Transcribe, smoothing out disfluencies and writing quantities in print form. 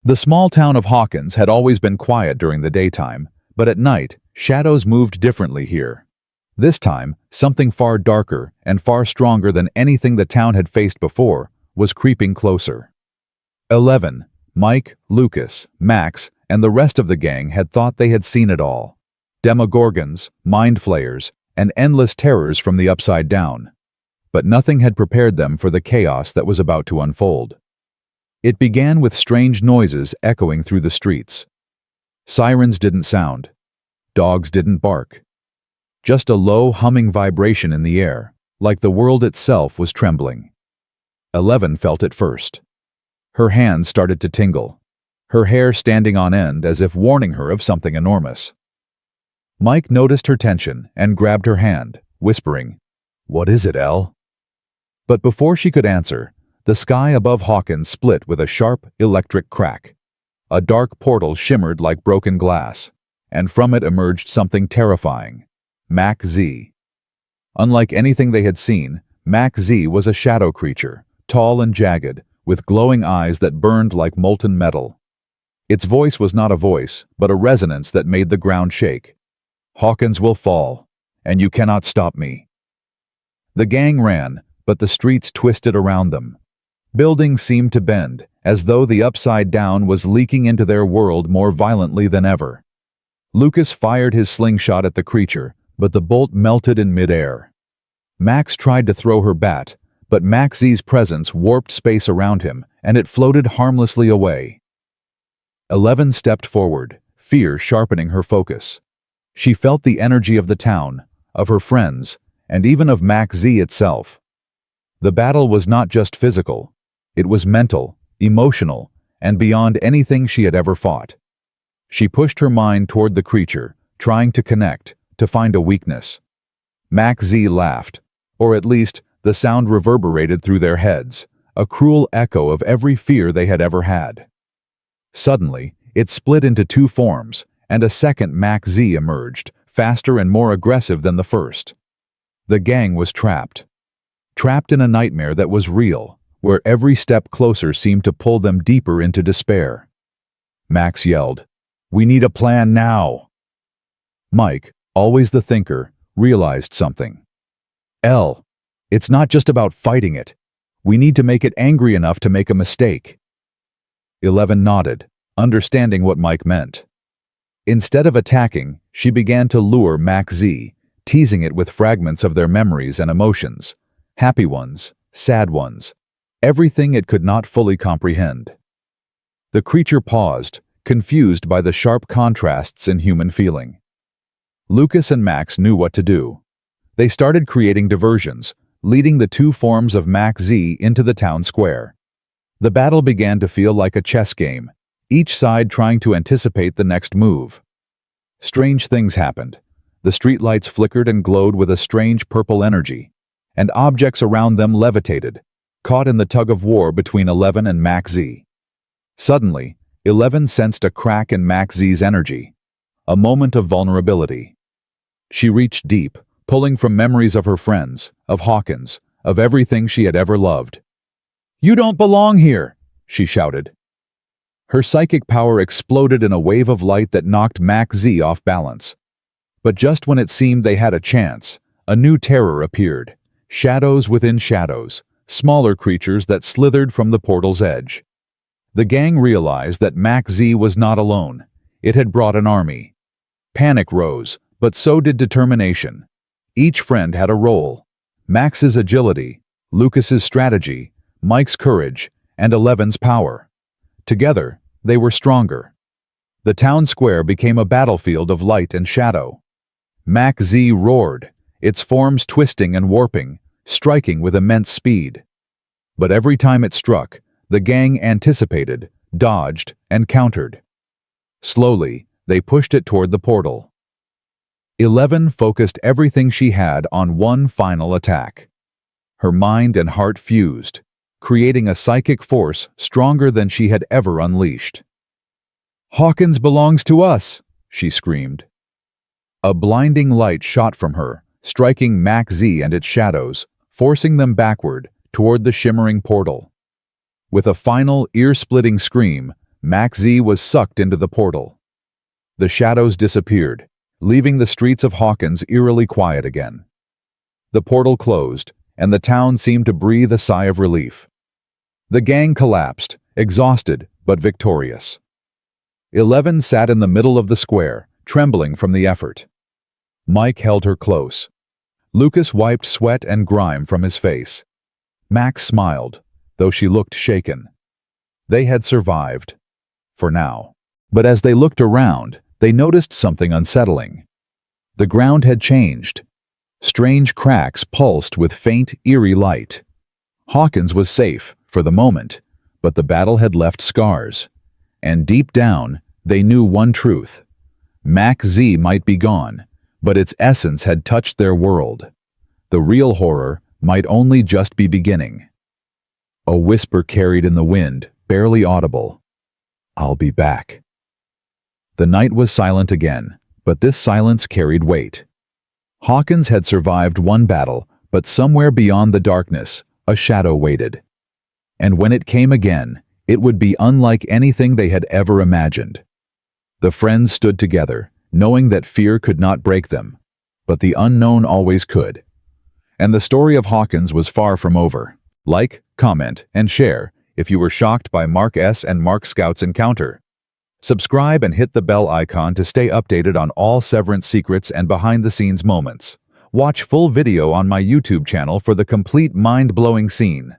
The small town of Hawkins had always been quiet during the daytime, but at night, shadows moved differently here. This time, something far darker and far stronger than anything the town had faced before was creeping closer. 11. Mike, Lucas, Max, and the rest of the gang had thought they had seen it all. Demogorgons, mind flayers, and endless terrors from the upside down. But nothing had prepared them for the chaos that was about to unfold. It began with strange noises echoing through the streets. Sirens didn't sound. Dogs didn't bark. Just a low humming vibration in the air, like the world itself was trembling. 11 felt it first. Her hands started to tingle, her hair standing on end as if warning her of something enormous. Mike noticed her tension and grabbed her hand, whispering, "What is it, Elle?" But before she could answer, the sky above Hawkins split with a sharp, electric crack. A dark portal shimmered like broken glass, and from it emerged something terrifying. Mac Z. Unlike anything they had seen, Mac Z was a shadow creature, tall and jagged, with glowing eyes that burned like molten metal. Its voice was not a voice, but a resonance that made the ground shake. "Hawkins will fall, and you cannot stop me." The gang ran, but the streets twisted around them. Buildings seemed to bend, as though the upside down was leaking into their world more violently than ever. Lucas fired his slingshot at the creature, but the bolt melted in midair. Max tried to throw her bat, but Max Z's presence warped space around him, and it floated harmlessly away. 11 stepped forward, fear sharpening her focus. She felt the energy of the town, of her friends, and even of Max Z itself. The battle was not just physical. It was mental, emotional, and beyond anything she had ever fought. She pushed her mind toward the creature, trying to connect, to find a weakness. Max Z laughed, or at least the sound reverberated through their heads, a cruel echo of every fear they had ever had. Suddenly, it split into two forms, and a second Max Z emerged, faster and more aggressive than the first. The gang was trapped. Trapped in a nightmare that was real, where every step closer seemed to pull them deeper into despair. Max yelled, "We need a plan now!" Mike, always the thinker, realized something. "Elle, it's not just about fighting it. We need to make it angry enough to make a mistake." 11 nodded, understanding what Mike meant. Instead of attacking, she began to lure Max Z, teasing it with fragments of their memories and emotions, happy ones, sad ones, everything it could not fully comprehend. The creature paused, confused by the sharp contrasts in human feeling. Lucas and Max knew what to do. They started creating diversions, leading the two forms of Max Z into the town square. The battle began to feel like a chess game, each side trying to anticipate the next move. Strange things happened. The streetlights flickered and glowed with a strange purple energy, and objects around them levitated, caught in the tug-of-war between 11 and Max Z. Suddenly, 11 sensed a crack in Max Z's energy, a moment of vulnerability. She reached deep, pulling from memories of her friends, of Hawkins, of everything she had ever loved. "You don't belong here!" she shouted. Her psychic power exploded in a wave of light that knocked Max Z off balance. But just when it seemed they had a chance, a new terror appeared. Shadows within shadows, smaller creatures that slithered from the portal's edge. The gang realized that Max Z was not alone. It had brought an army. Panic rose, but so did determination. Each friend had a role. Max's agility, Lucas's strategy, Mike's courage, and 11's power. Together, they were stronger. The town square became a battlefield of light and shadow. Max Z roared, its forms twisting and warping, striking with immense speed. But every time it struck, the gang anticipated, dodged, and countered. Slowly, they pushed it toward the portal. 11 focused everything she had on one final attack. Her mind and heart fused, creating a psychic force stronger than she had ever unleashed. "Hawkins belongs to us!" she screamed. A blinding light shot from her, striking Max Z and its shadows, forcing them backward toward the shimmering portal. With a final, ear-splitting scream, Max Z was sucked into the portal. The shadows disappeared, leaving the streets of Hawkins eerily quiet again. The portal closed, and the town seemed to breathe a sigh of relief. The gang collapsed, exhausted but victorious. 11 sat in the middle of the square, trembling from the effort. Mike held her close. Lucas wiped sweat and grime from his face. Max smiled, though she looked shaken. They had survived. For now. But as they looked around, they noticed something unsettling. The ground had changed. Strange cracks pulsed with faint, eerie light. Hawkins was safe, for the moment, but the battle had left scars. And deep down, they knew one truth. Max Z might be gone, but its essence had touched their world. The real horror might only just be beginning. A whisper carried in the wind, barely audible. "I'll be back." The night was silent again, but this silence carried weight. Hawkins had survived one battle, but somewhere beyond the darkness, a shadow waited. And when it came again, it would be unlike anything they had ever imagined. The friends stood together, knowing that fear could not break them, but the unknown always could. And the story of Hawkins was far from over. Like, comment, and share if you were shocked by Mark S. and Mark Scout's encounter. Subscribe and hit the bell icon to stay updated on all Severance secrets and behind-the-scenes moments. Watch full video on my YouTube channel for the complete mind-blowing scene.